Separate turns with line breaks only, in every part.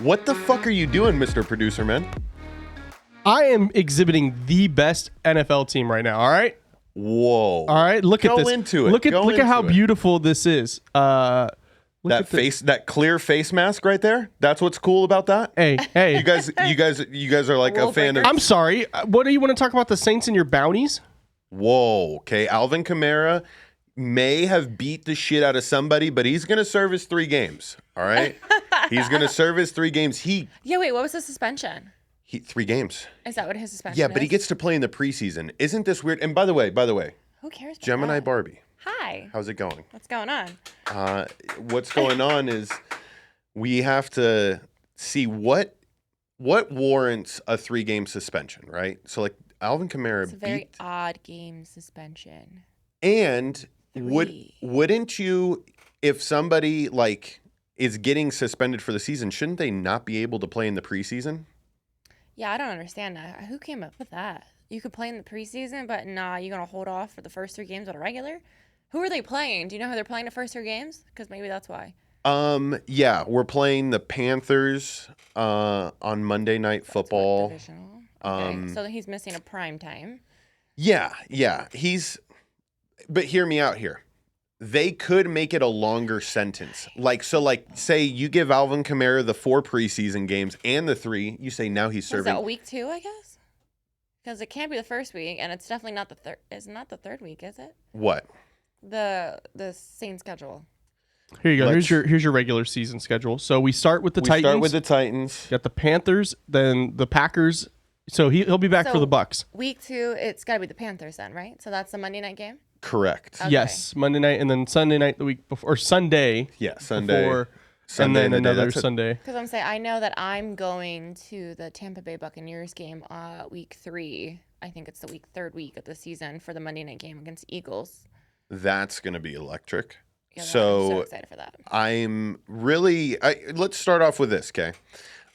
What the fuck are you doing, Mr. Producer Man?
I am exhibiting the best NFL team right now. All right.
Whoa.
All right. Look at this.
Go into it.
Look at how beautiful this is.
That clear face mask right there. That's what's cool about that.
Hey.
You guys are like a fan of.
I'm sorry. What do you want to talk about the Saints and your bounties?
Whoa. Okay. Alvin Kamara may have beat the shit out of somebody, but he's gonna serve his 3 games. All right. He's gonna serve his 3 games.
Wait. What was the suspension?
3 games.
Is that what his suspension
Yeah,
is?
but he gets to play in the preseason. Isn't this weird? And by the way,
who cares about
Gemini
that?
Barbie.
Hi.
How's it going?
What's going on?
What's going on is we have to see what warrants a 3-game suspension, right? So like Alvin Kamara
It's a very odd game suspension.
And wouldn't you, if somebody like is getting suspended for the season, shouldn't they not be able to play in the preseason?
Yeah, I don't understand that. Who came up with that? You could play in the preseason, but nah, you're going to hold off for the first 3 games on a regular? Who are they playing? Do you know who they're playing the first 3 games? Because maybe that's why.
Yeah, we're playing the Panthers on Monday Night Football.
Divisional. Okay, so he's missing a prime time.
Yeah. But hear me out here. They could make it a longer sentence. Say you give Alvin Kamara the 4 preseason games and the 3, you say now he's serving.
Is that week 2, I guess? Because it can't be the first week, and it's definitely not the third. It's not the 3rd week, is it?
What?
The same schedule.
Here you go. Here's your regular season schedule. So we start with the Titans.
Start with the Titans.
Got the Panthers, then the Packers. So he'll be back for the Bucks.
Week 2, it's got to be the Panthers then, right? So that's the Monday night game?
Correct.
Okay.
Yes, Monday night and then Sunday night the week before, or Sunday.
Yeah, Sunday.
Before,
Sunday
and then another Sunday.
Because I'm saying I know that I'm going to the Tampa Bay Buccaneers game week 3. I think it's the 3rd week of the season for the Monday night game against the Eagles.
That's going to be electric.
Yeah, I'm
so
so excited for that.
Let's start off with this, okay?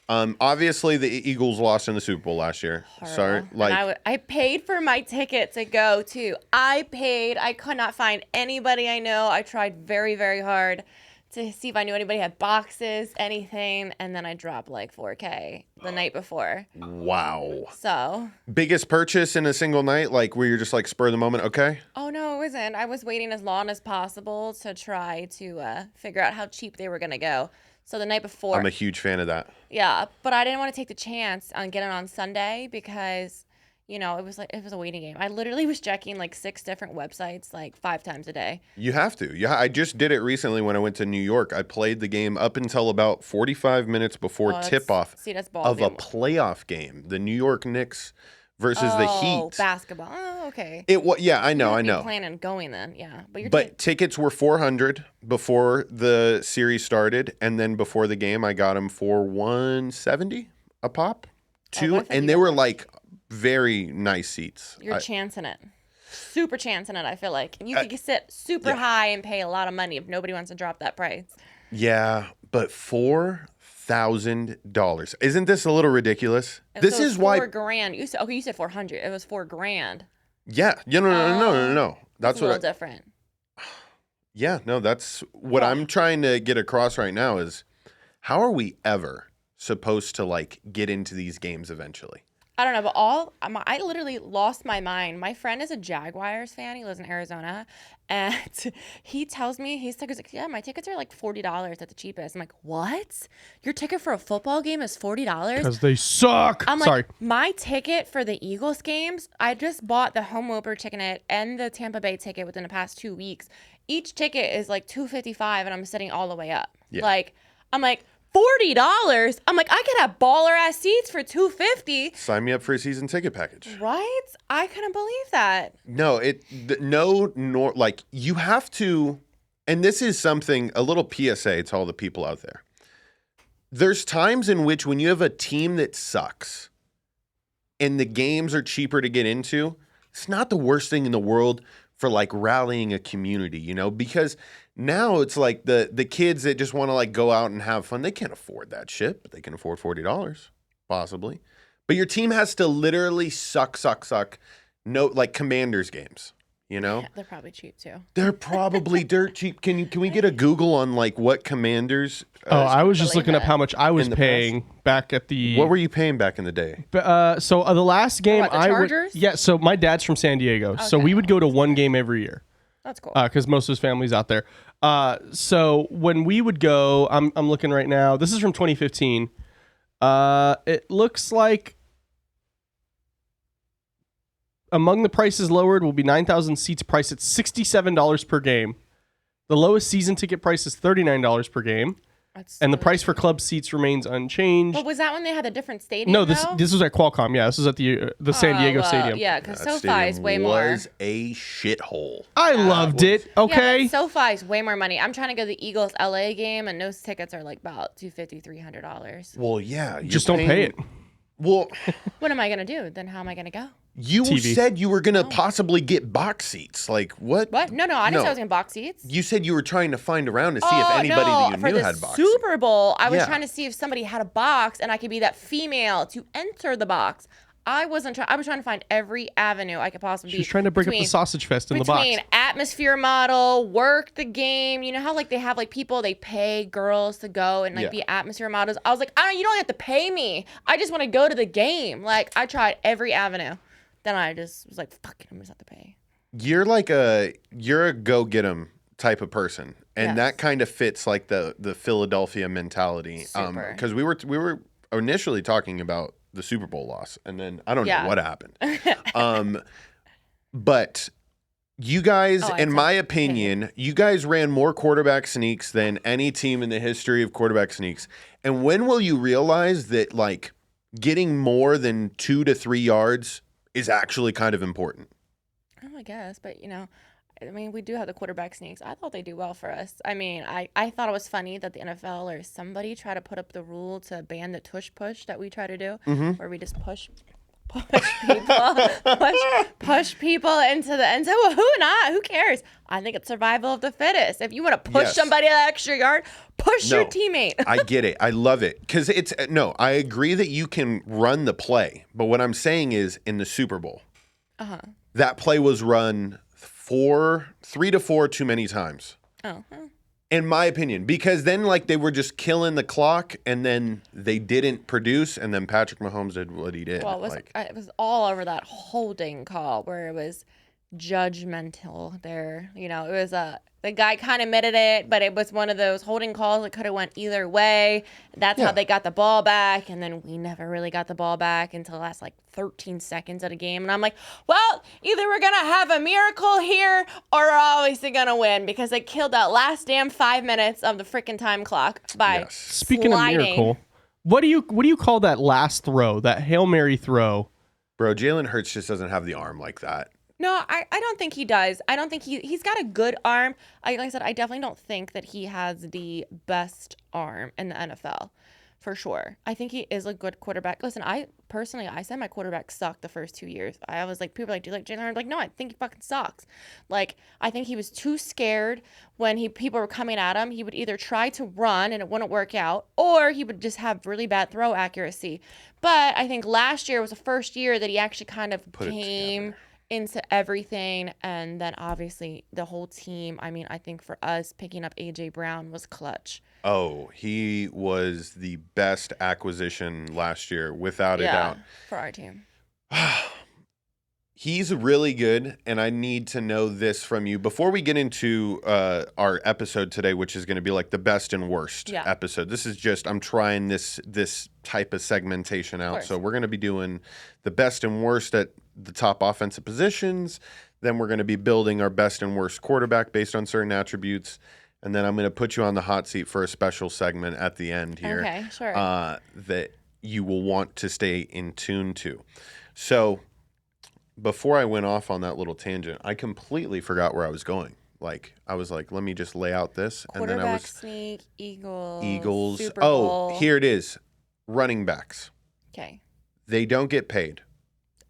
Obviously, the Eagles lost in the Super Bowl last year.
Horrible. Sorry, I paid for my ticket to go to. I could not find anybody I know. I tried very, very hard to see if I knew anybody had boxes, anything, and then I dropped like $4K the night before.
Wow.
So.
Biggest purchase in a single night, like where you're just like spur of the moment, okay?
Oh, no, it wasn't. I was waiting as long as possible to try to figure out how cheap they were going to go. So the night before.
I'm a huge fan of that.
Yeah, but I didn't want to take the chance on getting on Sunday because, it was a waiting game. I literally was checking like 6 different websites like 5 times a day.
You have to. Yeah, I just did it recently when I went to New York. I played the game up until about 45 minutes before tip-off of a playoff game. The New York Knicks versus the Heat.
Oh, basketball. Oh, okay.
I know.
Planning on going then, yeah.
But tickets were $400 before the series started, and then before the game, I got them for $170 a pop, and they were like very nice seats.
You're chancing it. Super chancing it, I feel like. You could sit super high and pay a lot of money if nobody wants to drop that price.
Yeah, but $4,000. Isn't this a little ridiculous? This is why
$4,000. You said 400. It was $4,000.
Yeah. No. That's
a little different.
Yeah, no, that's what I'm trying to get across right now is how are we ever supposed to like get into these games eventually?
I don't know, but I literally lost my mind. My friend is a Jaguars fan. He lives in Arizona. And he tells me, he's like, yeah, my tickets are like $40 at the cheapest. I'm like, what? Your ticket for a football game is $40?
Because they suck.
I'm
Sorry.
like, my ticket for the Eagles games, I just bought the home opener ticket and the Tampa Bay ticket within the past 2 weeks. Each ticket is like $255 and I'm sitting all the way up.
Yeah.
I'm like, $40? I'm like, I could have baller ass seats for $250.
Sign me up for a season ticket package.
Right? I couldn't believe that.
No, you have to, and this is something, a little PSA to all the people out there. There's times in which when you have a team that sucks and the games are cheaper to get into, it's not the worst thing in the world for like rallying a community, because now it's like the kids that just want to like go out and have fun, they can't afford that shit, but they can afford $40 possibly. But your team has to literally suck. No, like Commanders games. You know,
They're probably cheap too.
they're probably dirt cheap. Can we get a Google on like what Commanders?
I was just
believe
looking up
it.
how much I was
In the
paying back at the.
What were you paying back in the day?
So the last game
what, the
I would.
Chargers?
Yeah. So my dad's from San Diego, so
Okay.
we would go to one game every year.
That's cool.
Because most of his family's out there. So when we would go, I'm looking right now. This is from 2015. It looks like among the prices lowered will be 9,000 seats priced at $67 per game. The lowest season ticket price is $39 per game, and the price for club seats remains unchanged.
But was that when they had a different stadium?
No, this
though?
was at Qualcomm. Yeah, this was at the San Diego Stadium.
Yeah, because
That
SoFi is
stadium
way more.
was a shithole.
I loved it. Okay.
Yeah, but SoFi is way more money. I'm trying to go to the Eagles LA game, and those tickets are like about $250, $300.
Well, yeah, you're
Just don't pay it.
Well,
What am I gonna do? Then how am I gonna go?
you
TV.
said you were gonna possibly get box seats. Like what?
What? No, I didn't
No.
say I was gonna box seats.
You said you were trying to find around to see if anybody that you
for
knew
the
had box.
Super Bowl, I was
Yeah.
trying to see if somebody had a box and I could be that female to enter the box. I was trying to find every avenue I could possibly
She was trying to break up the sausage fest in the box.
between atmosphere model, work the game. You know how like they have like people they pay girls to go and like
Yeah.
be atmosphere models. I was like, you don't have to pay me. I just want to go to the game. Like I tried every avenue. Then I just was like, fuck it, I'm just have to pay.
You're a go get 'em type of person, and
Yes.
that kind of fits like the Philadelphia mentality.
Super.
Because we were initially talking about the Super Bowl loss, and then I don't
Yeah.
know what happened. But you guys,
Oh, I
in
took-
my opinion, you guys ran more quarterback sneaks than any team in the history of quarterback sneaks. And when will you realize that like getting more than 2 to 3 yards is actually kind of important?
Oh, I guess, but I mean, we do have the quarterback sneaks. I thought they do well for us. I mean, I thought it was funny that the NFL or somebody tried to put up the rule to ban the tush push that we try to do, where we just push people into the end zone. Well, who not? Who cares? I think it's survival of the fittest. If you want to push
Yes.
somebody that extra yard, push your teammate.
I get it. I love it. Because I agree that you can run the play. But what I'm saying is in the Super Bowl, that play was run 3 to 4 too many times.
Oh,
In my opinion, because then like they were just killing the clock and then they didn't produce and then Patrick Mahomes did what he did.
well, it was all over that holding call where it was judgmental there. It was the guy kind of admitted it, but it was one of those holding calls that could have went either way. That's how they got the ball back, and then we never really got the ball back until the last like 13 seconds of the game. And I'm like, well, either we're gonna have a miracle here or we're obviously gonna win because they killed that last damn 5 minutes of the freaking time clock by
Speaking
sliding.
of miracle, what do you call that last throw, that Hail Mary throw?
Bro, Jalen Hurts just doesn't have the arm like that.
No, I don't think he does. I don't think he's got a good arm. Like I said, I definitely don't think that he has the best arm in the NFL, for sure. I think he is a good quarterback. Listen, I said my quarterback sucked the first 2 years. I was like, people were like, do you like Jalen Hurts? Like, no, I think he fucking sucks. Like, I think he was too scared when people were coming at him. He would either try to run and it wouldn't work out, or he would just have really bad throw accuracy. But I think last year was the first year that he actually kind of came into everything, and then obviously the whole team. I mean, I think for us picking up AJ Brown was clutch.
Oh, he was the best acquisition last year, without a doubt.
For our team.
He's really good, and I need to know this from you before we get into our episode today, which is going to be like the best and worst episode. This is just I'm trying this type of segmentation out. So we're going to be doing the best and worst at the top offensive positions. Then we're going to be building our best and worst quarterback based on certain attributes. And then I'm going to put you on the hot seat for a special segment at the end here.
Okay, sure.
That you will want to stay in tune to. So before I went off on that little tangent, I completely forgot where I was going. Like, I was like, let me just lay out this. And then I was
sneak, Eagles.
Eagles.
Super Bowl.
Oh, here it is. Running backs.
Okay.
They don't get paid.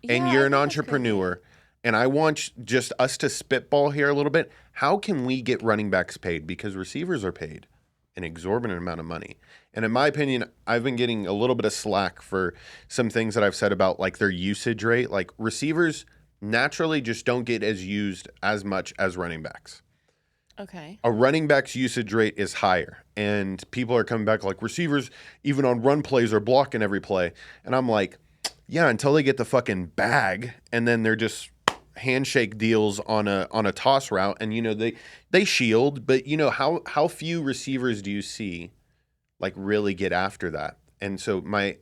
And you're an entrepreneur. And I want just us to spitball here a little bit. How can we get running backs paid? Because receivers are paid an exorbitant amount of money. And in my opinion, I've been getting a little bit of slack for some things that I've said about like their usage rate. Like receivers naturally just don't get as used as much as running backs.
Okay.
A running back's usage rate is higher, and people are coming back like receivers, even on run plays, are blocking every play. And I'm like, yeah, until they get the fucking bag, and then they're just handshake deals on a toss route, and they shield, but how few receivers do you see like really get after that? And so my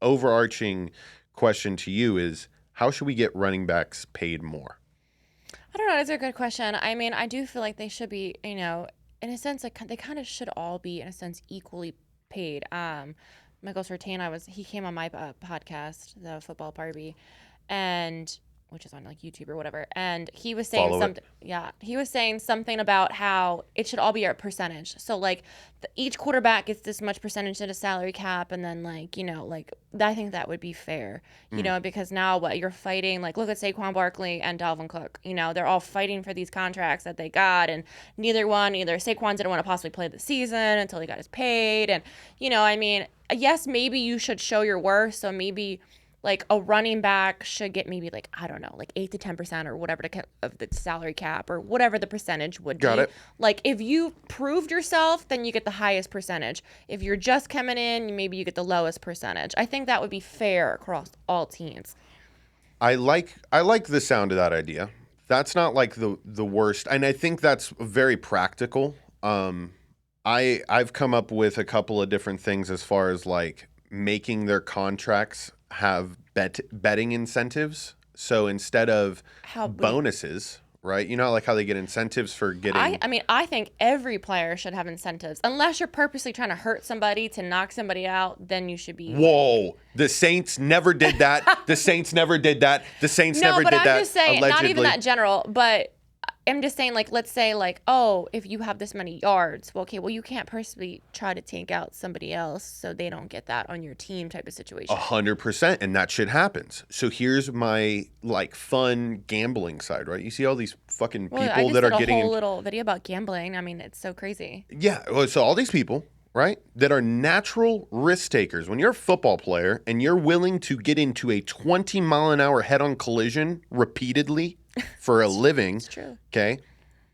overarching question to you is, how should we get running backs paid more?
I don't know. That's a good question. I mean, I do feel like they should be, in a sense, like they kind of should all be, in a sense, equally paid. Michael Sertain, he came on my podcast, the Football Barbie, and which is on like YouTube or whatever, and he was saying something. Yeah, he was saying something about how it should all be a percentage. So like each quarterback gets this much percentage of the salary cap, and then like I think that would be fair, because now what you're fighting, like look at Saquon Barkley and Dalvin Cook, they're all fighting for these contracts that they got, and either Saquon didn't want to possibly play the season until he got his paid, and I mean, yes, maybe you should show your worth, so maybe like a running back should get maybe like, I don't know, like 8 to 10% or whatever of the salary cap or whatever the percentage would be.
Got it.
Like if you proved yourself, then you get the highest percentage. If you're just coming in, maybe you get the lowest percentage. I think that would be fair across all teams.
I like the sound of that idea. That's not like the worst, and I think that's very practical. I've come up with a couple of different things as far as like making their contracts have betting incentives. So instead of bonuses, right? Like how they get incentives for getting.
I think every player should have incentives. Unless you're purposely trying to hurt somebody to knock somebody out, then you should be.
Whoa! The Saints never did that. The Saints never did that. The Saints never did that.
No, but I'm just saying,
allegedly.
not even that general, but. I'm just saying, like, let's say, like, oh, if you have this many yards, you can't personally try to take out somebody else so they don't get that on your team type of situation.
100%, and that shit happens. So here's my, like, fun gambling side, right? You see all these fucking people that are getting...
I just did a whole little video about gambling. I mean, it's so crazy.
Yeah, so all these people, right, that are natural risk takers. When you're a football player and you're willing to get into a 20-mile-an-hour head-on collision repeatedly... for a living, okay,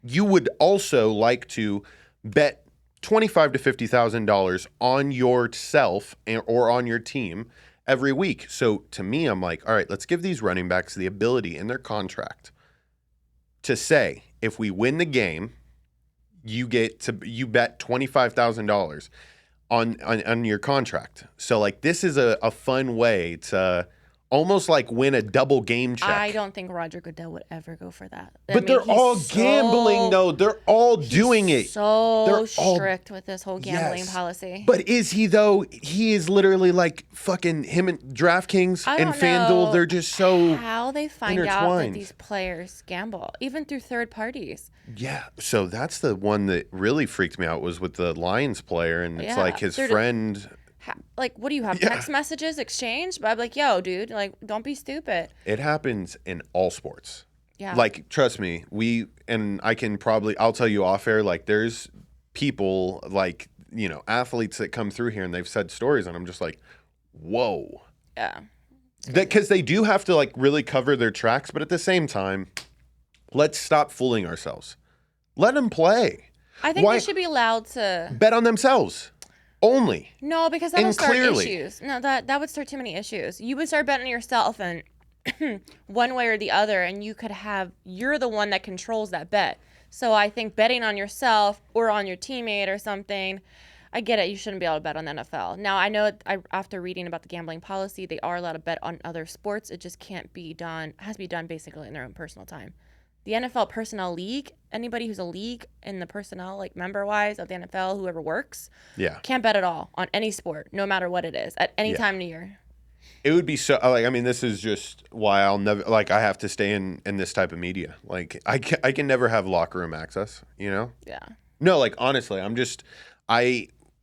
you would also like to bet $25,000 to $50,000 on yourself or on your team every week. So to me, I'm like, all right, let's give these running backs the ability in their contract to say, if we win the game, you bet $25,000 on your contract. So like this is a fun way to almost like win a double game check.
I don't think Roger Goodell would ever go for that.
But they're all gambling, though. They're all doing it.
They're strict with this whole gambling policy.
But is he, though? He is literally like fucking him and DraftKings and FanDuel. They're just so
how they find out that these players gamble, even through third parties.
Yeah. So that's the one that really freaked me out was with the Lions player. And it's like his friend...
Like, what do you have? Text messages exchanged? But I'm like, yo, dude, like, don't be stupid.
It happens in all sports.
Yeah.
Like, trust me, I'll tell you off air, like, there's people, like, athletes that come through here and they've said stories, and I'm just like, whoa.
Yeah.
Because they do have to, like, really cover their tracks, but at the same time, let's stop fooling ourselves. Let them play.
I think they should be allowed to
bet on themselves. Only.
No, because that would start issues. No, that would start too many issues. You would start betting on yourself and one way or the other, and you're the one that controls that bet. So I think betting on yourself or on your teammate or something, I get it. You shouldn't be able to bet on the NFL. Now, I know after reading about the gambling policy, they are allowed to bet on other sports. It just can't be done. It has to be done basically in their own personal time. The NFL Personnel League, anybody who's a league in the personnel, like member-wise of the NFL, whoever works, can't bet at all on any sport, no matter what it is, at any time of the year.
It would be so, like, I mean, this is just why I'll never, like, I have to stay in this type of media. Like, I can never have locker room access, Yeah. No, like, honestly,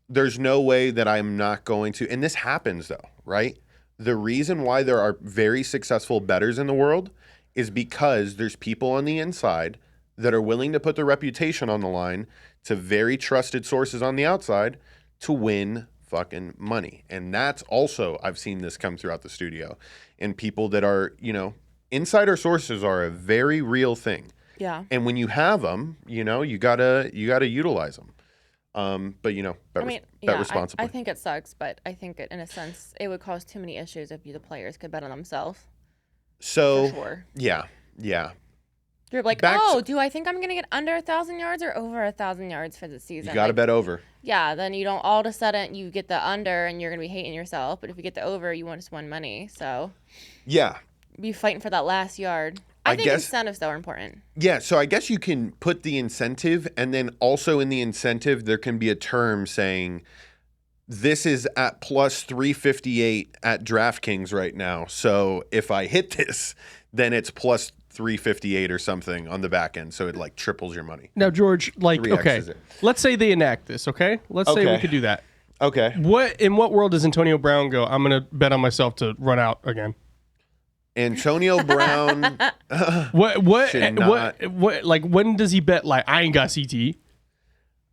there's no way that I'm not going to, and this happens, though, right? The reason why there are very successful bettors in the world is because there's people on the inside that are willing to put their reputation on the line to very trusted sources on the outside to win fucking money. And that's also, I've seen this come throughout the studio, and people that are, insider sources are a very real thing.
Yeah.
And when you have them, you gotta utilize them. But bet responsibly.
I think it sucks, but I think in a sense it would cause too many issues if the players could bet on themselves.
So
for sure.
Yeah.
You're like, do I think I'm gonna get under 1,000 yards or over 1,000 yards for the season?
You gotta bet over.
Yeah, then you don't all of a sudden you get the under and you're gonna be hating yourself. But if you get the over, you just won money. So
yeah,
be fighting for that last yard. I think incentives though are important.
Yeah, so I guess you can put the incentive, and then also in the incentive there can be a term saying this is at plus 358 at DraftKings right now. So if I hit this, then it's plus 358 or something on the back end, so it like triples your money.
Now, George, like,
3X
okay, let's say they enact this, okay? Let's say we could do that.
Okay.
In what world does Antonio Brown go, I'm going to bet on myself to run out again?
Antonio Brown
like, when does he bet, like, I ain't got CTE?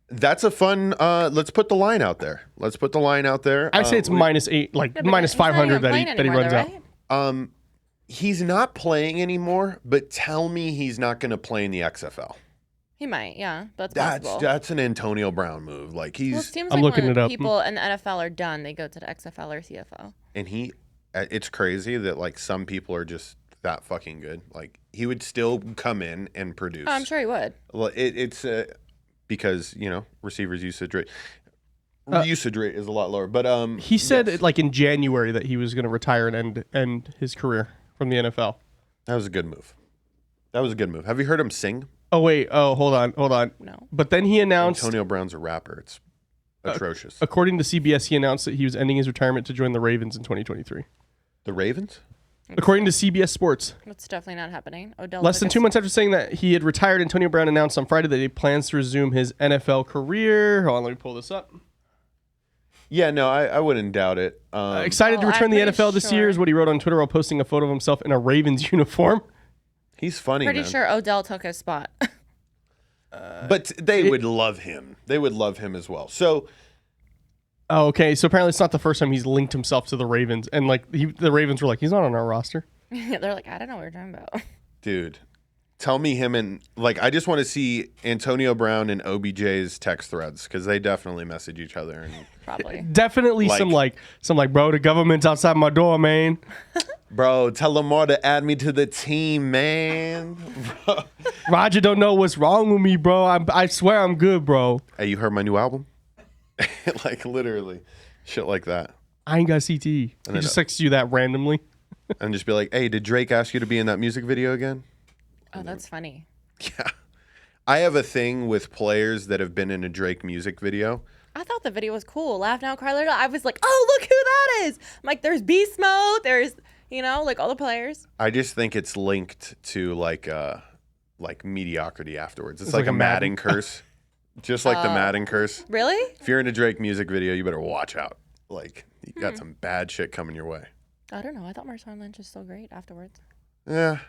That's a fun, let's put the line out there. I
say it's -8, like minus 500 that he runs out.
He's not playing anymore, but tell me he's not going to play in the XFL.
He might, yeah. That's possible.
That's an Antonio Brown move. Like
it seems
I'm
like
looking
when
it up.
people in the NFL are done, they go to the XFL or CFL.
And it's crazy that like some people are just that fucking good. Like he would still come in and produce.
Oh, I'm sure he would.
Well, it's because receivers usage rate is a lot lower. But
he said like in January that he was going to retire and end his career from the NFL.
That was a good move. Have you heard him sing?
Oh wait. Oh, hold on.
No.
But then he announced
Antonio Brown's a rapper. It's atrocious.
According to CBS, he announced that he was ending his retirement to join the Ravens in 2023.
The Ravens?
According to CBS Sports.
That's definitely not happening.
Less than 2 months after saying that he had retired, Antonio Brown announced on Friday that he plans to resume his NFL career. Hold on, let me pull this up.
Yeah, no, I wouldn't doubt it.
Excited to return to the NFL this year is what he wrote on Twitter while posting a photo of himself in a Ravens uniform.
He's funny,
Pretty
man.
sure Odell took his spot.
But they would love him. They would love him as well. So...
Oh, okay. So apparently it's not the first time he's linked himself to the Ravens. And like the Ravens were like, he's not on our roster.
They're like, I don't know what you're talking about.
Dude, tell me him and like, I just want to see Antonio Brown and OBJ's text threads because they definitely message each other. And
probably.
Definitely some like, bro, the government's outside my door, man.
Bro, tell Lamar to add me to the team, man.
Roger don't know what's wrong with me, bro. I swear I'm good, bro.
Hey, you heard my new album? Like literally shit like that.
I ain't got CTE. He just texts you that randomly.
And just be like, hey, did Drake ask you to be in that music video again?
Oh, that's funny.
Yeah. I have a thing with players that have been in a Drake music video.
I thought the video was cool. Laugh Now, Cry Later. I was like, oh, look who that is. I'm like, there's Beast Mode. There's, like all the players.
I just think it's linked to like mediocrity afterwards. It's like a Madden curse. Just like the Madden curse.
Really?
If you're in a Drake music video, you better watch out. Like, you got some bad shit coming your way.
I don't know. I thought Marshawn Lynch was so great afterwards.
Yeah.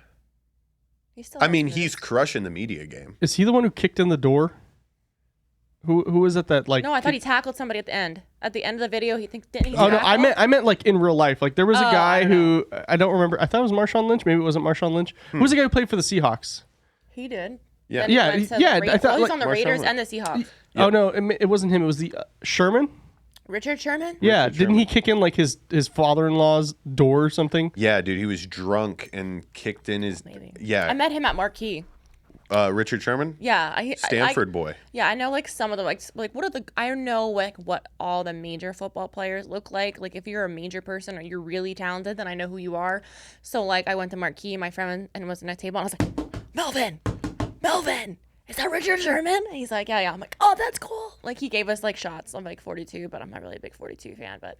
He's
crushing the media game.
Is he the one who kicked in the door? Who was it that like?
No, I thought he tackled somebody at the end. At the end of the video, didn't he?
Oh no, I meant like in real life. Like there was a guy who I don't remember. I thought it was Marshawn Lynch. Maybe it wasn't Marshawn Lynch. Who was the guy who played for the Seahawks?
He did.
Yeah.
I thought
he was on the Raiders and the Seahawks.
Yep. Oh no, it wasn't him. It was the Sherman.
Richard Sherman?
Yeah, didn't he kick in like his father-in-law's door or something?
Yeah, dude, he was drunk and kicked in his.
Maybe.
Yeah.
I met him at Marquee.
Richard Sherman?
Yeah,
Stanford boy.
Yeah, I know like some of the like I know like what all the major football players look like. Like if you're a major person or you're really talented, then I know who you are. So like I went to Marquee, my friend, and was in a table, and I was like, Melvin, is that Richard Sherman? And he's like, yeah. I'm like, oh, that's cool. Like he gave us like shots. I'm like 42, but I'm not really a big 42 fan. But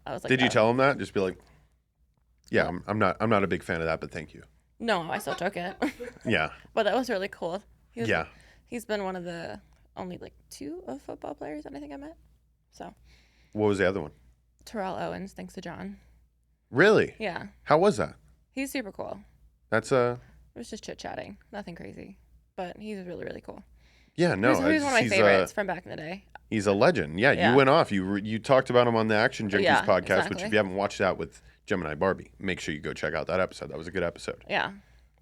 I was like,
did you tell him that? Just be like, yeah, I'm not a big fan of that, but thank you.
No, I still took it.
Yeah.
But that was really cool.
Yeah.
He's been one of the only like 2 of football players that I think I met. So.
What was the other one?
Terrell Owens, thanks to John.
Really?
Yeah.
How was that?
He's super cool.
That's
It was just chit-chatting. Nothing crazy. But he's really, really cool.
Yeah, no.
He was one of my favorites from back in the day.
He's a legend. Yeah, you went off. You talked about him on the Action Junkies podcast,
exactly.
which if you haven't watched that with Gemini Barbie. Make sure you go check out that episode. That was a good episode.
Yeah.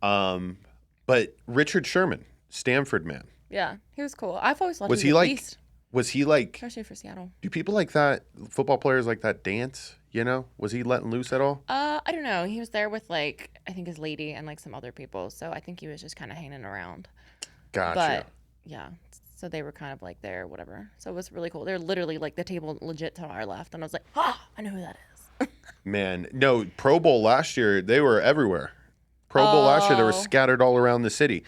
But Richard Sherman, Stanford man.
Yeah. He was cool. I've always loved
Was
him
he
the
like?
least,
Was he like?
especially for Seattle.
Do people like that? Football players like that dance? You know? Was he letting loose at all?
I don't know. He was there with like I think his lady and like some other people. So I think he was just kind of hanging around.
Gotcha.
But yeah. So they were kind of like there, whatever. So it was really cool. They're literally like the table legit to our left, and I was like, I know who that is.
Man, no, Pro Bowl last year, they were everywhere. Pro Bowl last year, they were scattered all around the city.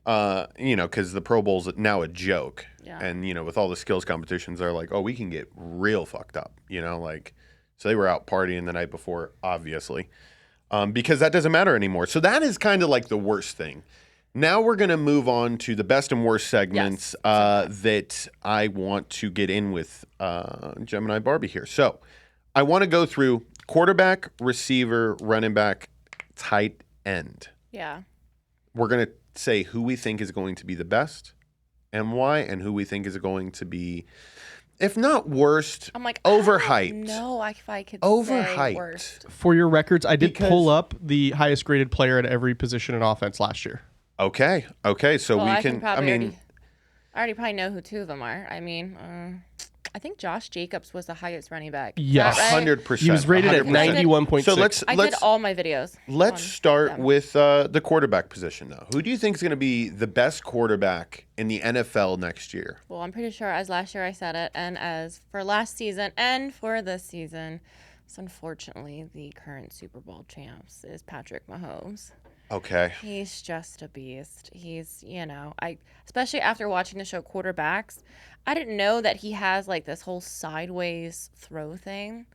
Because the Pro Bowl's now a joke.
Yeah.
And, with all the skills competitions, they're like, oh, we can get real fucked up, So they were out partying the night before, obviously, because that doesn't matter anymore. So that is kind of like the worst thing. Now we're going to move on to the best and worst segments that I want to get in with Gemini Barbie here. So I want to go through quarterback, receiver, running back, tight end.
Yeah.
We're going to say who we think is going to be the best and why, and who we think is going to be, if not worst,
I'm like,
overhyped.
No, if I could
Overhyped.
say worst.
For your records, I did
Because-
pull up the highest graded player at every position in offense last year.
Okay. So
Well,
we
I
can,
probably I already probably know who two of them are. I mean, I think Josh Jacobs was the highest running back. Is
Yes.
that right?
100%.
He was rated at
100%.
91.6.
So let's
I did all my videos.
Let's
on
start
them.
with the quarterback position, though. Who do you think is going to be the best quarterback in the NFL next year?
Well, I'm pretty sure as last year I said it, and as for last season and for this season, so unfortunately the current Super Bowl champs is Patrick Mahomes.
Okay.
He's just a beast. He's, especially after watching the show Quarterbacks, I didn't know that he has like this whole sideways throw thing.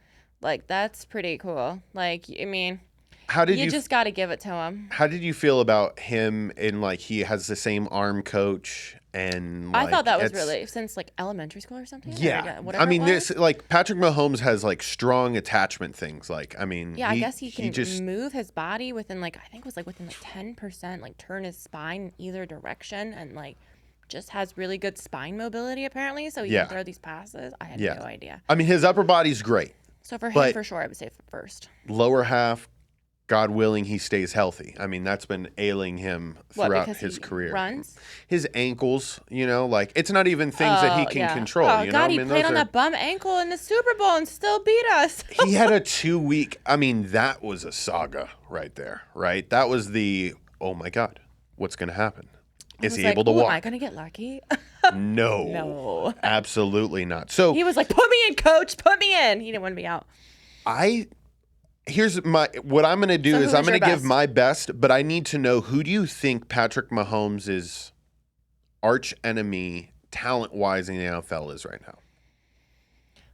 Like, that's pretty cool. Like, I mean,
How did
you just got to give it to him.
How did you feel about him in like he has the same arm coach and
I thought that was
it's-
really since like elementary school or something.
Yeah.
Or whatever
I mean,
it was.
this like Patrick Mahomes has like strong attachment things. Like, I mean,
Yeah, I guess he can
just
move his body within like I think it was like within like 10%, like turn his spine in either direction, and like just has really good spine mobility apparently. So he
Yeah.
can throw these passes. I had
Yeah.
no idea.
I mean, his upper body's great.
So for him,
But-
for sure, I would say first.
Lower half, God willing, he stays healthy. I mean, that's been ailing him
What,
throughout
because
his
he
career.
runs?
His ankles, like it's not even things that he can
yeah.
control.
Oh
you
God,
know?
he played on that bum ankle in the Super Bowl and still beat us.
He had a 2-week. I mean, that was a saga right there, right? That was the, oh my God, what's going to happen? Is he able to
Am I
walk?
going to get lucky?
No.
No.
Absolutely not. So
He was like, put me in, coach, put me in. He didn't want to be out.
here's what I'm going to do
So
is I'm
who's
going to
your
give
best?
my best, but I need to know, who do you think Patrick Mahomes' arch enemy talent-wise in the NFL is right now?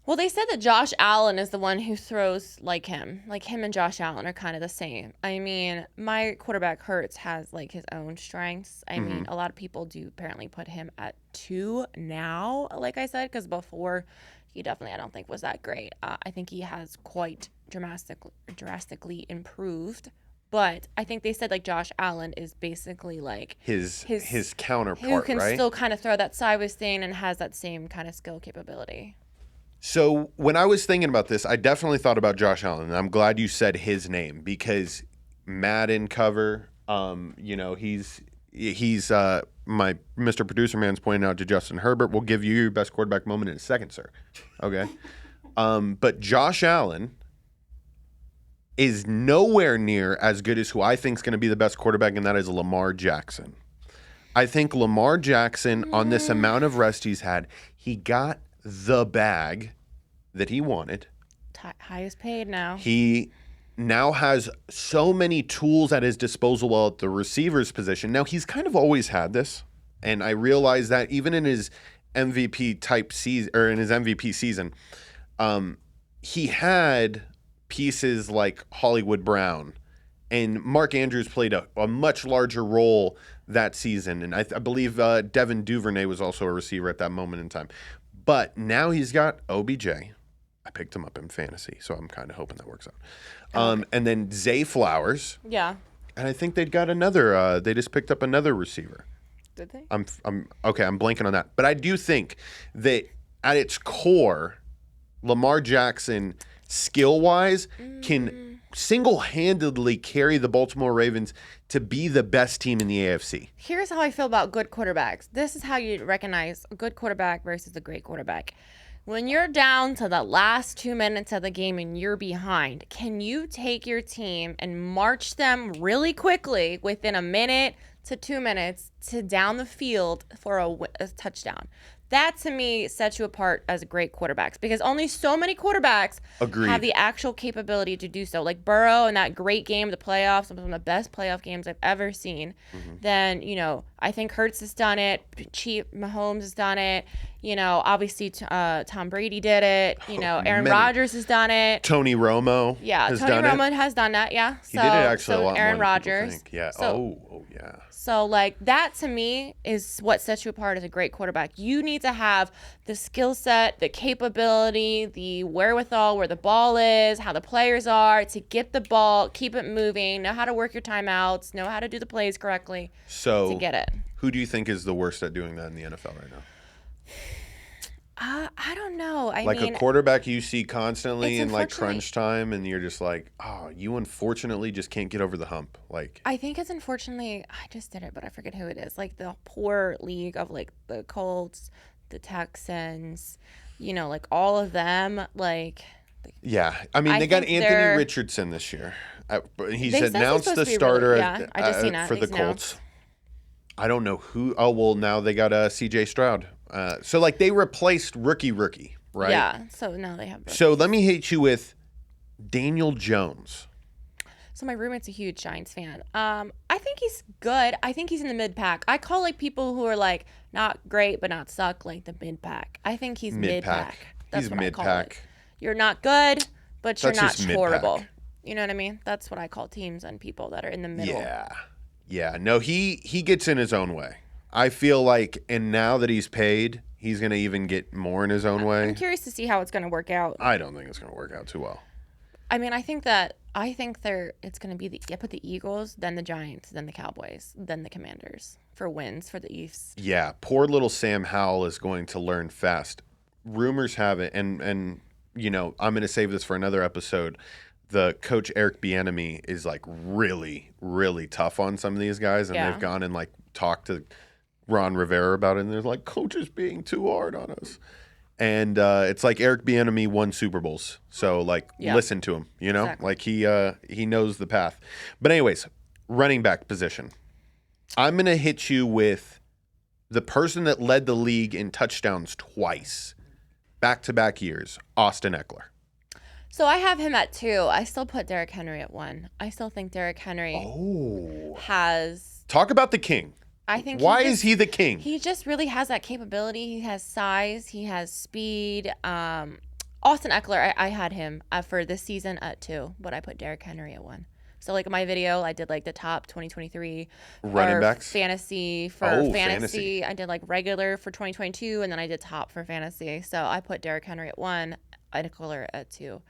Well, they said that Josh Allen is the one who throws like him. Like him and Josh Allen are kind of the same. I mean, my quarterback Hurts has like his own strengths. I mean, a lot of people do apparently put him at 2 now, like I said, because before he definitely, I don't think, was that great. I think he has quite drastically improved. But I think they said like Josh Allen is basically like
His counterpart,
who can
right?
still kind of throw that sideways thing and has that same kind of skill capability.
So when I was thinking about this, I definitely thought about Josh Allen, and I'm glad you said his name because Madden cover, he's my Mr. Producer Man's pointing out to Justin Herbert. We'll give you your best quarterback moment in a second, sir. Okay. But Josh Allen is nowhere near as good as who I think is going to be the best quarterback, and that is Lamar Jackson. I think Lamar Jackson, on this amount of rest he's had, he got the bag that he wanted.
Highest paid now.
He now has so many tools at his disposal at the receiver's position. Now, he's kind of always had this, and I realize that even in his MVP type season, or in his MVP season, he had pieces like Hollywood Brown, and Mark Andrews played a much larger role that season, and I believe Devin Duvernay was also a receiver at that moment in time. But now he's got OBJ. I picked him up in fantasy, so I'm kind of hoping that works out. And then Zay Flowers,
Yeah.
and I think they'd got another. They just picked up another receiver.
Did they?
I'm blanking on that, but I do think that at its core, Lamar Jackson, skill wise, can single-handedly carry the Baltimore Ravens to be the best team in the AFC.
Here's how I feel about good quarterbacks. This is how you recognize a good quarterback versus a great quarterback. When you're down to the last 2 minutes of the game and you're behind, can you take your team and march them really quickly within a minute to 2 minutes to down the field for a touchdown? That, to me, sets you apart as great quarterbacks because only so many quarterbacks have the actual capability to do so. Like Burrow in that great game, the playoffs, one of the best playoff games I've ever seen. Then, I think Hurts has done it. Mahomes has done it. Obviously Tom Brady did it. Aaron Rodgers has done it.
Tony Romo
has done that, yeah.
He did it actually a lot
Aaron
more than people
Rodgers.
think. Yeah. Yeah.
So, that to me is what sets you apart as a great quarterback. You need to have the skill set, the capability, the wherewithal, where the ball is, how the players are, to get the ball, keep it moving, know how to work your timeouts, know how to do the plays correctly to get it.
Who do you think is the worst at doing that in the NFL right now?
I don't know. I
mean, a quarterback you see constantly in crunch time, and you're just like, you unfortunately just can't get over the hump.
I think it's unfortunately, I just did it, but I forget who it is. The poor league of the Colts, the Texans, all of them.
Yeah, I mean, they got Anthony Richardson this year. He's announced the starter
I just seen that.
for the Colts. I don't know who. Oh well, now they got C.J. Stroud. So they replaced rookie, right?
Yeah. So now they have. Rookies.
So let me hit you with Daniel Jones.
So my roommate's a huge Giants fan. I think he's good. I think he's in the mid pack. I call people who are not great but not suck the mid pack. I think he's mid pack. That's what I call it. You're not good, but you're not horrible. Mid-pack. You know what I mean? That's what I call teams and people that are in the middle.
Yeah. No, he gets in his own way. I feel and now that he's paid, he's going to even get more in his own way.
I'm curious to see how it's going to work out.
I don't think it's going to work out too well.
I mean, I think it's going to be put the Eagles, then the Giants, then the Cowboys, then the Commanders for wins for the East.
Yeah, poor little Sam Howell is going to learn fast. Rumors have it, and I'm going to save this for another episode. The coach Eric Bieniemy is really, really tough on some of these guys, and they've gone and talked to Ron Rivera about it, and they're coach is being too hard on us. And it's Eric Bieniemy won Super Bowls. So listen to him, Exactly. He knows the path. But anyways, running back position. I'm going to hit you with the person that led the league in touchdowns twice, back-to-back years, Austin Eckler.
So I have him at 2. I still put Derrick Henry at 1. I still think Derrick Henry has...
Talk about the king.
I think
Why is he the king?
He just really has that capability. He has size. He has speed. Austin Eckler, I had him for this season at 2, but I put Derrick Henry at 1. So in my video, I did the top 2023
running backs,
fantasy fantasy. I did regular for 2022, and then I did top for fantasy. So I put Derrick Henry at 1, Eckler at 2.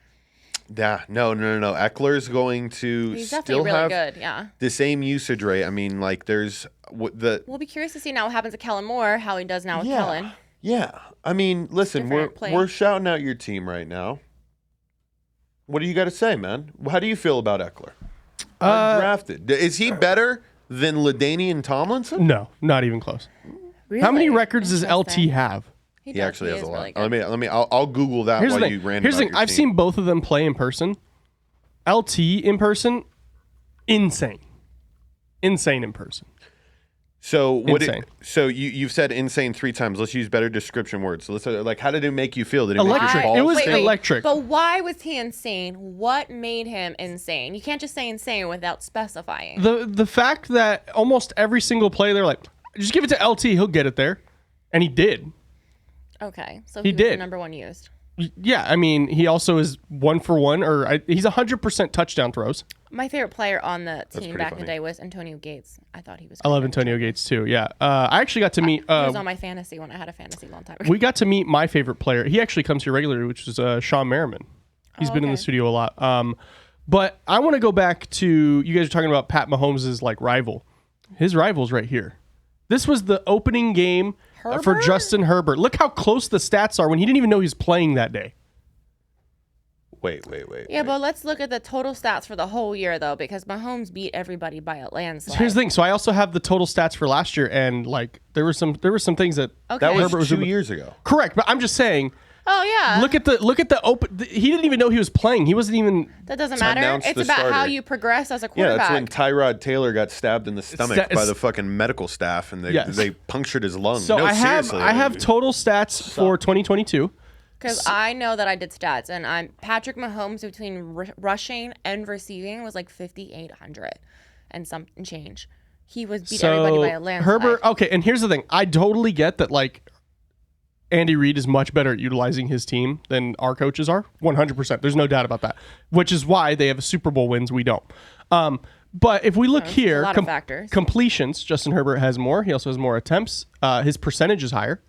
Yeah, no. Eckler's going to
He's
still
definitely really
have
good, yeah.
the same usage rate. I mean, there's
We'll be curious to see now what happens to Kellen Moore, how he does now with Kellen.
Yeah, I mean, listen, we're shouting out your team right now. What do you got to say, man? How do you feel about Eckler? Undrafted. Is he better than LaDainian Tomlinson?
No, not even close.
Really?
How many records does LT have?
He actually has a lot. Really I'll Google that while you ran.
Here's the thing. I've seen both of them play in person. LT in person, insane in person.
So you've said insane 3 times. Let's use better description words. So let's how did it make you feel? Did it make your balls?
It was electric.
But why was he insane? What made him insane? You can't just say insane without specifying.
The fact that almost every single play they're just give it to LT, he'll get it there, and he did.
Okay, so he was
did.
the number 1 used.
Yeah, I mean, he also is 1 for 1, he's 100% touchdown throws.
My favorite player on the team back in the day was Antonio Gates. I thought he was
I love Antonio Gates too, yeah. I actually got to meet...
he was on my fantasy when I had a fantasy a long time ago.
We got to meet my favorite player. He actually comes here regularly, which is Sean Merriman. He's been in the studio a lot. But I want to go back to... You guys are talking about Pat Mahomes' rival. His rival's right here. This was the opening game for Justin Herbert. Look how close the stats are when he didn't even know he was playing that day.
Wait.
Yeah, but let's look at the total stats for the whole year, though, because Mahomes beat everybody by a landslide.
Here's the thing. So I also have the total stats for last year, and like there were some things that
Okay.
that was
Herbert was
2 years ago.
correct. But I'm just saying.
Oh yeah.
Look at the open. He didn't even know he was playing. He wasn't even.
That doesn't matter.
announced
It's
the
about how
starter.
you progress as a
Yeah,
quarterback.
that's when Tyrod Taylor got stabbed in the stomach by the fucking medical staff, and they punctured his lung.
So
no,
I
seriously,
have total stats for 2022.
Because I know that I did stats, and Patrick Mahomes between rushing and receiving was like 5,800 and some change. He was beat everybody by a landslide.
Herbert. Okay, and here's the thing. I totally get that. Like Andy Reid is much better at utilizing his team than our coaches are. 100%. There's no doubt about that. Which is why they have a Super Bowl wins. We don't. But if we look here,
a lot of factors.
Completions. Justin Herbert has more. He also has more attempts. His percentage is higher.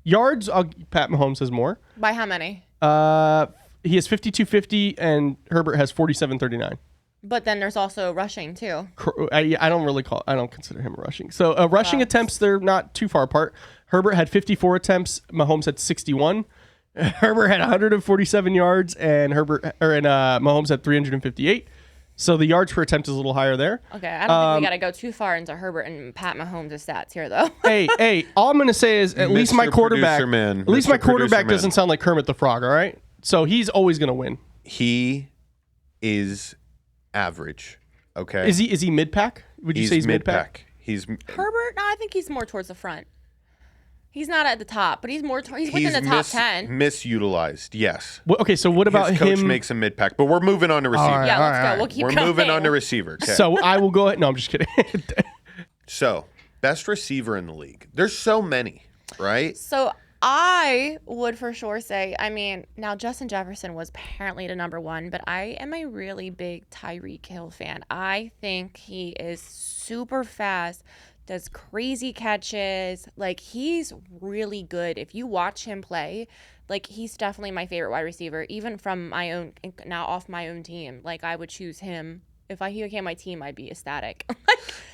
Yards. Pat Mahomes has more.
By how many?
He has 5,250 and Herbert has 4,739.
But then there's also rushing too.
I don't consider him rushing. So rushing attempts, they're not too far apart. Herbert had 54 attempts. Mahomes had 61. Herbert had 147 yards, and Mahomes had 358. So the yards per attempt is a little higher there.
Okay, I don't think we got to go too far into Herbert and Pat Mahomes' stats here, though.
hey, all I'm going to say is at least my quarterback,
Mr.
doesn't sound like Kermit the Frog, all right? So he's always going to win.
He is average. Okay.
Is he mid-pack? Would you say he's mid-pack?
He's
Herbert? No, I think he's more towards the front. He's not at the top, but he's within the top 10.
Misutilized, yes.
Well, okay, so what about
His coach
him?
makes him mid-pack, but we're moving on to receiver.
right.
Yeah, let's go. We'll keep
We're
going.
moving on to receiver. Okay.
So I will go ahead. No, I'm just kidding.
So, best receiver in the league. There's so many, right?
So I would for sure say, now Justin Jefferson was apparently the number one, but I am a really big Tyreek Hill fan. I think he is super fast, does crazy catches. Like, he's really good. If you watch him play, like, he's definitely my favorite wide receiver, even from my own, now off my own team. Like, I would choose him. If he became my team, I'd be ecstatic.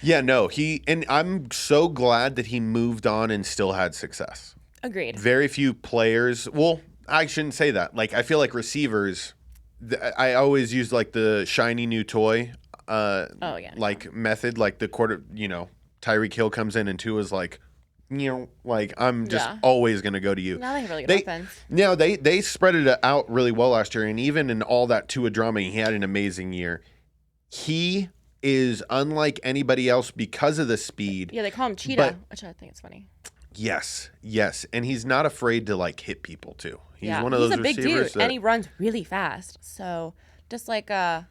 Yeah, no, and I'm so glad that he moved on and still had success.
Agreed.
Very few players, well, I shouldn't say that. Like, I feel like receivers, I always use like the shiny new toy like method, like the Tyreek Hill comes in and Tua's like, I'm just always going to go to you.
Now they have really good offense.
No, they spread it out really well last year, and even in all that Tua drama, he had an amazing year. He is unlike anybody else because of the speed.
Yeah, they call him Cheetah, which I think is funny.
Yes, and he's not afraid to like hit people too. He's one of those
He's a big
receivers
dude, and he runs really fast. So just like DK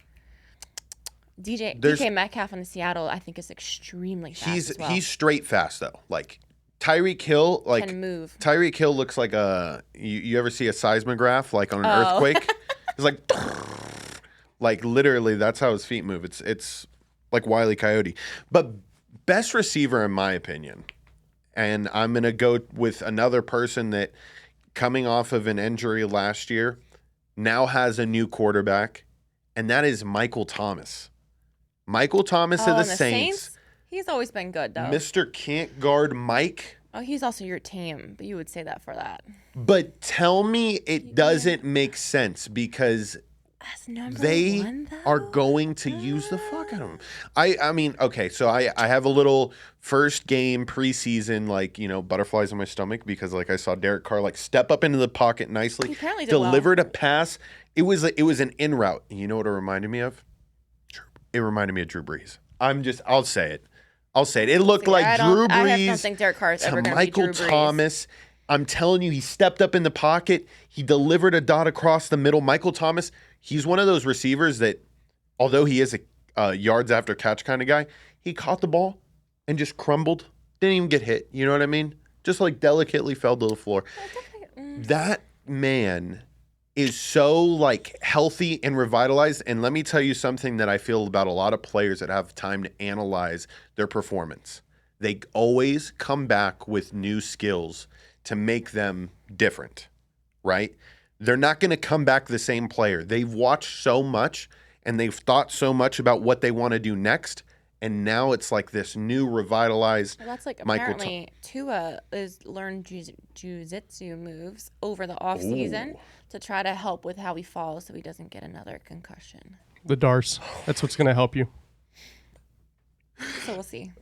Metcalf in Seattle, I think is extremely fast as well.
He's straight fast though. Like Tyreek Hill, like
can move.
Tyreek Hill looks like you ever see a seismograph like on an earthquake? It's like literally that's how his feet move. It's like Wile E. Coyote. But best receiver in my opinion. And I'm going to go with another person that coming off of an injury last year now has a new quarterback, and that is Michael Thomas. Michael Thomas of the Saints.
He's always been good, though.
Mr. Can't Guard Mike.
Oh, he's also your team, but you would say that for that.
But tell me it doesn't make sense because they are going to use the fuck out of him. I mean, okay, so I have a little first game preseason, butterflies in my stomach because I saw Derek Carr step up into the pocket nicely,
he apparently
delivered a pass. It was an in route. You know what it reminded me of? It reminded me of Drew Brees. I'll say it. It looked like Drew Brees.
I don't think Derek Carr is ever going to be Drew Brees.
Michael Thomas. I'm telling you, he stepped up in the pocket. He delivered a dot across the middle. Michael Thomas, he's one of those receivers that, although he is a yards after catch kind of guy, he caught the ball and just crumbled. Didn't even get hit. You know what I mean? Just delicately fell to the floor. That man is so healthy and revitalized. And let me tell you something that I feel about a lot of players that have time to analyze their performance. They always come back with new skills to make them different, right? They're not going to come back the same player. They've watched so much and they've thought so much about what they want to do next, And now it's like this new revitalized.
Well, that's like
Michael
apparently Tua is learned jiu-jitsu moves over the off season to try to help with how he falls so he doesn't get another concussion.
The DARS. That's what's going to help you.
So we'll see.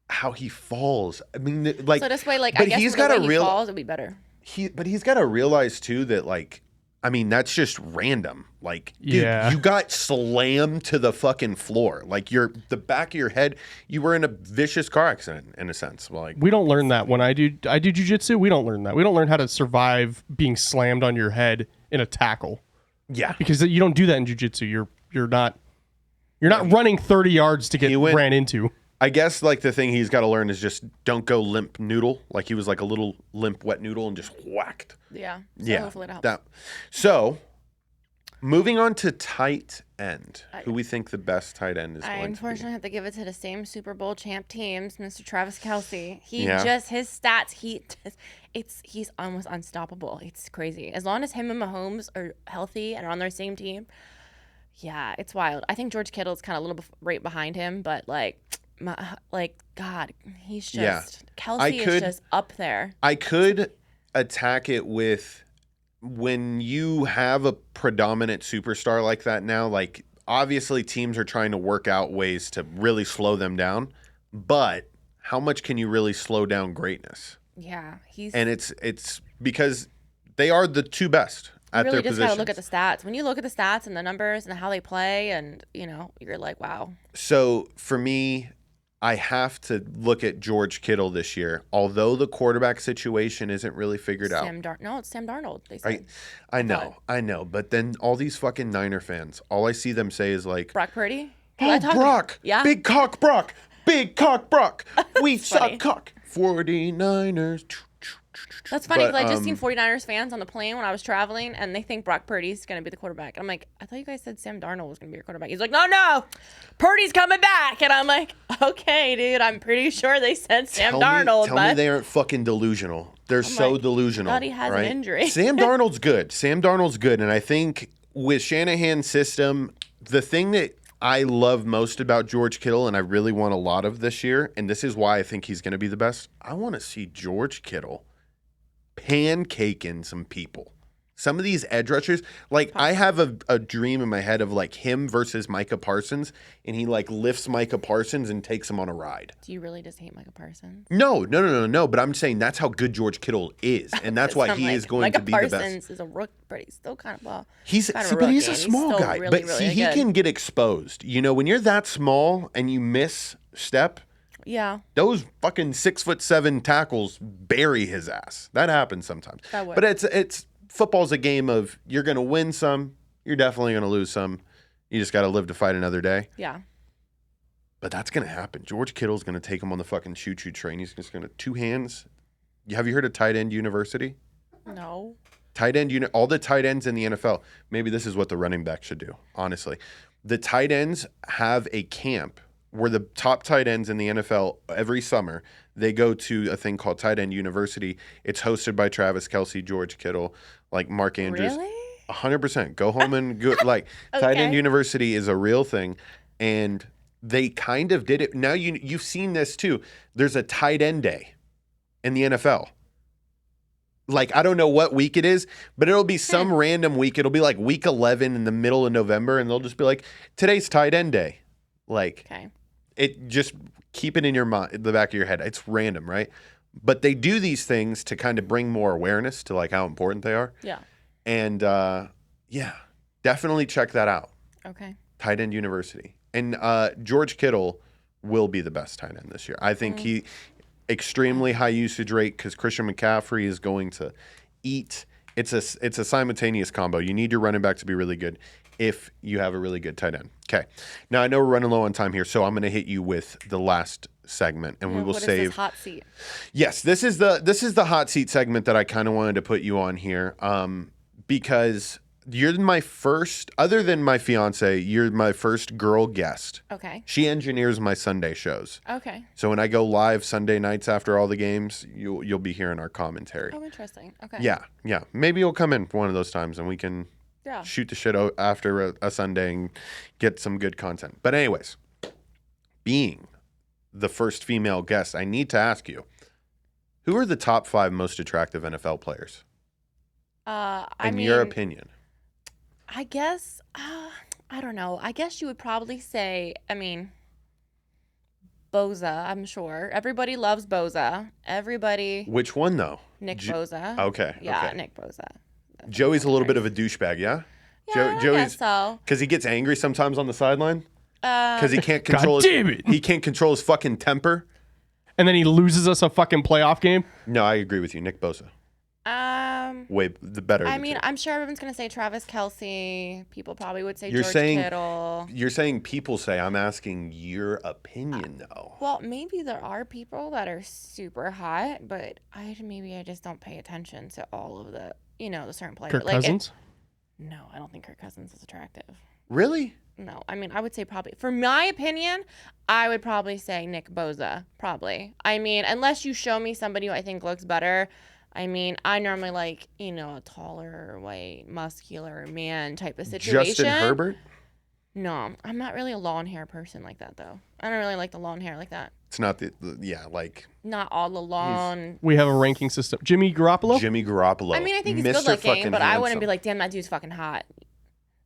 How he falls. I mean, like.
So this way, like,
but
I guess
he's
the
got
way
to
he falls, it'll be better.
But he's got to realize too that, like, I mean, that's just random. Like, dude, you got slammed to the fucking floor. Like, the back of your head, you were in a vicious car accident in a sense. Like,
we don't learn that when I do jiu-jitsu. We don't learn that. We don't learn how to survive being slammed on your head in a tackle.
Yeah,
because you don't do that in jiu-jitsu. You're not running 30 yards to get ran into.
I guess like the thing he's got to learn is just don't go limp noodle. Like he was like a little limp wet noodle and just whacked.
Yeah. So hopefully it helps.
So moving on to tight end, who we think the best tight end is going to be.
I unfortunately have to give it to the same Super Bowl champ teams, Mr. Travis Kelce. His stats, he's almost unstoppable. It's crazy. As long as him and Mahomes are healthy and are on their same team, yeah, it's wild. I think George Kittle's kind of a little right behind him, but God, he's just Kelce is just up there.
I could attack it with when you have a predominant superstar like that now, like obviously teams are trying to work out ways to really slow them down, but how much can you really slow down greatness?
Yeah,
and it's because they are the two best at
their positions. You really just got to look at the stats. When you look at the stats and the numbers and how they play, and you're like, wow.
So for me, I have to look at George Kittle this year, although the quarterback situation isn't really figured out.
No, it's Sam Darnold, they say.
I know. But then all these fucking Niner fans, all I see them say is like...
Brock Purdy?
Oh, Brock! Yeah. Big cock Brock! Big cock Brock! We suck cock! 49ers...
That's funny because I just seen 49ers fans on the plane when I was traveling, and they think Brock Purdy's going to be the quarterback. I'm like, I thought you guys said Sam Darnold was going to be your quarterback. He's like, no, Purdy's coming back. And I'm like, okay, dude, I'm pretty sure they said Sam Darnold.
Tell me they aren't fucking delusional. They're delusional.
I thought he has an injury.
Sam Darnold's good. And I think with Shanahan's system, the thing that I love most about George Kittle, and I really want a lot of this year, and this is why I think he's going to be the best, I want to see George Kittle pancaking some people. Some of these edge rushers, like I have a dream in my head of like him versus Micah Parsons, and he like lifts Micah Parsons and takes him on a ride.
Do you really just hate Micah Parsons?
No. But I'm saying that's how good George Kittle is, and that's why he is going to be the best.
Micah Parsons is a rookie, but he's still kind of
but he's a small guy.
Really,
but see, he can get exposed. When you're that small and you misstep.
Yeah.
Those fucking 6'7" tackles bury his ass. That happens sometimes.
That would.
But it's football's a game of you're gonna win some, you're definitely gonna lose some. You just gotta live to fight another day.
Yeah.
But that's gonna happen. George Kittle's gonna take him on the fucking choo-choo train. He's just gonna two hands. Have you heard of tight end university?
No.
Tight end all the tight ends in the NFL. Maybe this is what the running back should do, honestly. The tight ends have a camp where the top tight ends in the NFL every summer, they go to a thing called Tight End University. It's hosted by Travis Kelce, George Kittle, like Mark Andrews.
Really?
100%. Go home and go. Like okay. Tight End University is a real thing, and they kind of did it. Now you've seen this too. There's a tight end day in the NFL. Like, I don't know what week it is, but it'll be some random week. It'll be like week 11 in the middle of November, and they'll just be like, today's tight end day. Like,
okay.
It just keep it in your mind, the back of your head. It's random, right? But they do these things to kind of bring more awareness to like how important they are.
Yeah.
And definitely check that out.
Okay. Tight
End University. And George Kittle will be the best tight end this year. I think he extremely high usage rate because Christian McCaffrey is going to eat. It's a simultaneous combo. You need your running back to be really good if you have a really good tight end. Okay. Now, I know we're running low on time here, so I'm going to hit you with the last segment, and we will save.
What is this hot seat?
Yes, this is the hot seat segment that I kind of wanted to put you on here because you're my first, other than my fiance, you're my first girl guest.
Okay.
She engineers my Sunday shows.
Okay.
So when I go live Sunday nights after all the games, you'll be hearing our commentary.
Oh, interesting. Okay.
Yeah. Maybe you'll come in for one of those times, and we can shoot the shit out after a Sunday and get some good content. But anyways, being the first female guest, I need to ask you, who are the top 5 most attractive NFL players? In your opinion?
I guess, I don't know. I guess you would probably say, Boza, I'm sure. Everybody loves Boza. Everybody.
Which one, though?
Nick Boza.
Okay.
Yeah,
okay.
Nick Boza.
Joey's a little bit of a douchebag, yeah?
Yeah, I guess so.
Because he gets angry sometimes on the sideline? Because he can't
God
control
damn it.
He can't control his fucking temper?
And then he loses us a fucking playoff game.
No, I agree with you. Nick Bosa. Way the better.
I mean, I'm sure everyone's gonna say Travis Kelce. People probably would say
George
Kittle.
You're saying people say. I'm asking your opinion, though.
Well, maybe there are people that are super hot, but I just don't pay attention to all of the the certain players.
Kirk Cousins?
No, I don't think Kirk Cousins is attractive.
Really?
No, I would say probably, for my opinion, I would probably say Nick Boza. Probably. Unless you show me somebody who I think looks better. I normally like, a taller, white, muscular man type of situation.
Justin Herbert?
No, I'm not really a long hair person like that, though. I don't really like the long hair like that.
It's not
Not all the long.
We have a ranking system. Jimmy Garoppolo?
Jimmy Garoppolo.
I think he's
Mr.
good looking, but I wouldn't
handsome.
be like, damn, that dude's fucking hot.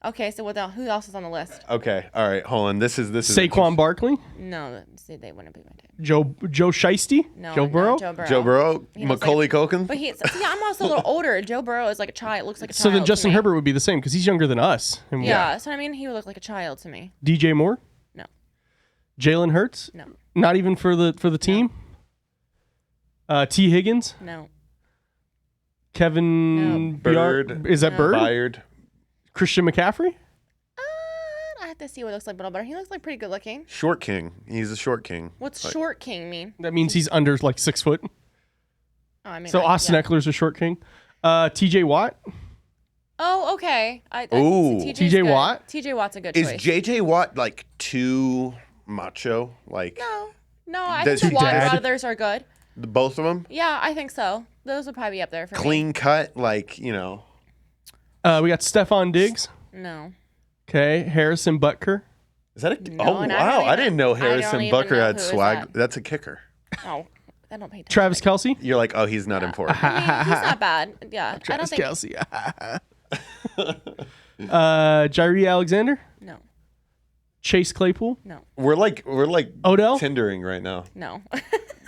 Okay, so who else is on the list?
Okay, all right, hold on. This is
Saquon Barkley?
No, see, they wouldn't be my type.
Joe Shiesty?
No,
Joe Burrow?
Joe Burrow.
Joe Burrow,
He looks
Macaulay Culkin.
But I'm also a little older. Joe Burrow is like a child. Looks like a child.
So then
to
Justin
me.
Herbert would be the same because he's younger than us. And
Yeah, so he would look like a child to me.
DJ Moore?
No.
Jalen Hurts?
No.
Not even for the team? T. Higgins?
No.
Kevin
No.
Bird.
Is that
No.
Bird?
Byard.
Christian McCaffrey?
I have to see what he looks like a little better. He looks like pretty good looking.
Short king. He's a short king.
What's short king mean?
That means he's under like 6 foot.
Oh,
So Austin Eckler's a short king. TJ Watt?
Oh, okay.
Ooh.
TJ Watt?
TJ Watt's a good
Is
choice.
JJ Watt like too macho? Like
No, I
Does
think the
he
Watt
dad?
brothers are good.
both of them?
Yeah, I think so. Those would probably be up there for me.
Clean cut, like
We got Stephon Diggs.
No.
Okay. Harrison Butker.
Is that a?
No,
oh
and I
wow!
don't
I
even-
didn't know
I don't
Harrison
even
Butker
know
had
who is
swag.
that.
That's a kicker.
Oh, I don't pay attention.
Travis Kelce.
You're like, oh, he's not important.
He's not bad. Yeah, I don't
Travis
think.
Kelce. Jairi Alexander.
No,
Chase Claypool.
no,
We're like
Odell.
Tindering right now.
no,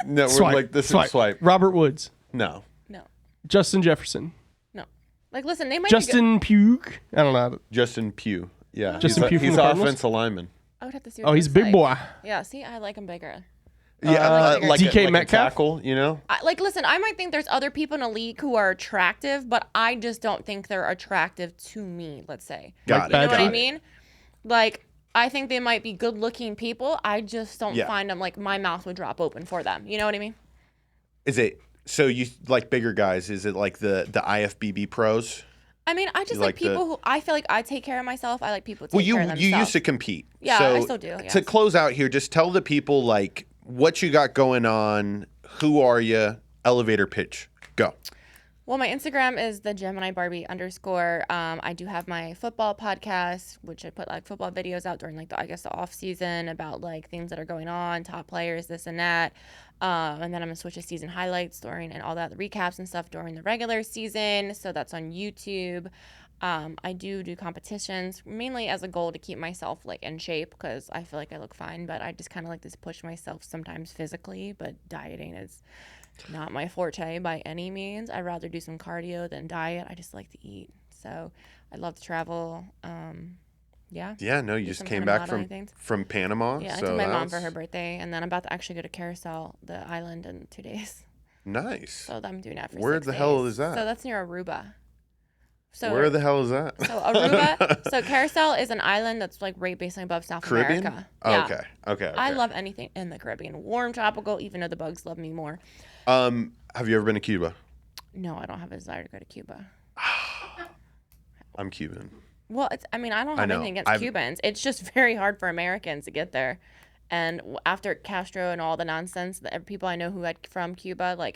No, we're
Swipe.
like this
Swipe.
is swipe.
Robert Woods.
No.
no,
Justin Jefferson.
no. Like, listen, they might be good.
Justin Pugh. I don't know.
Justin Pugh. Yeah.
Justin Pugh from
he's
the Cardinals?
offensive lineman.
I would have to see. What
Oh,
he
he's a
looks
big
like.
boy.
Yeah, see, I like him bigger.
Yeah, like
DK
a
Metcalf?
tackle, you know?
Listen, I might think there's other people in the league who are attractive, but I just don't think they're attractive to me, let's say.
Got
You know
it.
what
got
I
it.
mean? Like, I think they might be good-looking people. I just don't
Yeah.
find them, like, my mouth would drop open for them. You know what I mean?
Is it so you like bigger guys? Is it like the IFBB pros?
I mean, I just
like
like people who I feel like I take care of myself. I like people who take
Well,
care of themselves.
you used to compete.
Yeah,
so
I still do,
To
yes.
close out here, just tell the people like what you got going on. Who are you? Elevator pitch. Go.
Well, my Instagram is the Gemini Barbie _. I do have my football podcast, which I put like football videos out during like the off season about like things that are going on, top players, this and that. And then I'm gonna switch to season highlights and all that, the recaps and stuff during the regular season. So that's on YouTube. I do competitions mainly as a goal to keep myself like in shape because I feel like I look fine, but I just kind of like to push myself sometimes physically. But dieting is not my forte by any means. I'd rather do some cardio than diet. I just like to eat. So I love to travel. Yeah.
Yeah, no, you
Do
just
some
came
kind of
back
modeling things.
from Panama.
Yeah, I
so
took my
that
mom
was
for her birthday, and then I'm about to actually go to Carousel, the island, in 2 days.
Nice.
So I'm doing that for
Where
6
the hell
days.
is that?
So that's near Aruba. So
Where the hell is that?
So Aruba. So Carousel is an island that's like right basically above South
Caribbean?
America.
Oh,
Yeah.
Okay.
I love anything in the Caribbean, warm, tropical. Even though the bugs love me more.
Have you ever been to Cuba?
No, I don't have a desire to go to Cuba.
I'm Cuban.
Well, I don't have
know.
anything against Cubans. It's just very hard for Americans to get there. And after Castro and all the nonsense that people I know who had from Cuba I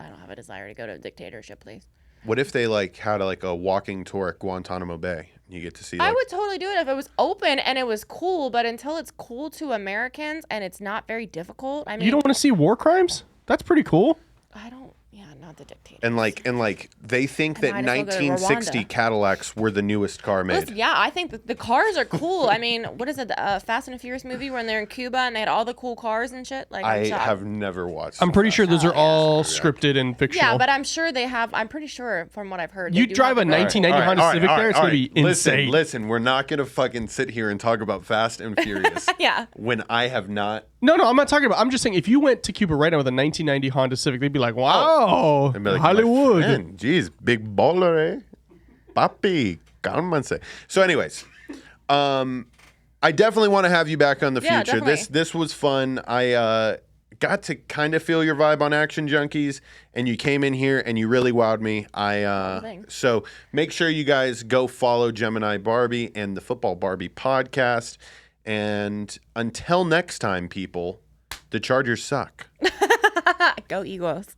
don't have a desire to go to a dictatorship, please.
What if they like had like a walking tour at Guantanamo Bay? You get to see.
I would totally do it if it was open and it was cool, but until it's cool to Americans and it's not very difficult, I mean,
You don't want to see war crimes? That's pretty cool.
I don't. Yeah, not the dictators.
And like they think that
might as well go to
1960
Rwanda.
Cadillacs were the newest car made.
Listen, yeah, I think that the cars are cool. I mean, what is it? The Fast and the Furious movie when they're in Cuba and they had all the cool cars and shit. Like,
I
I'm shocked.
have never watched.
I'm pretty sure those are
Oh, yeah.
all scripted and fictional.
Yeah, but I'm sure they have. I'm pretty sure from what I've heard.
You
they do
drive
have
a
the-
1990 Honda Civic there, it's going to be insane.
Listen, we're not going to fucking sit here and talk about Fast and Furious
Yeah.
when I have not.
No, I'm not talking about. I'm just saying if you went to Cuba right now with a 1990 Honda Civic, they'd be like, wow,
I'd be like,
Hollywood.
"My friend, Jeez, big baller, eh? Papi, cálmanse." So, anyways, I definitely want to have you back on the
Yeah,
future.
definitely.
This was fun. I got to kind of feel your vibe on Action Junkies, and you came in here and you really wowed me.
thanks.
So make sure you guys go follow Gemini Barbie and the Football Barbie podcast. And until next time, people, the Chargers suck.
Go Eagles.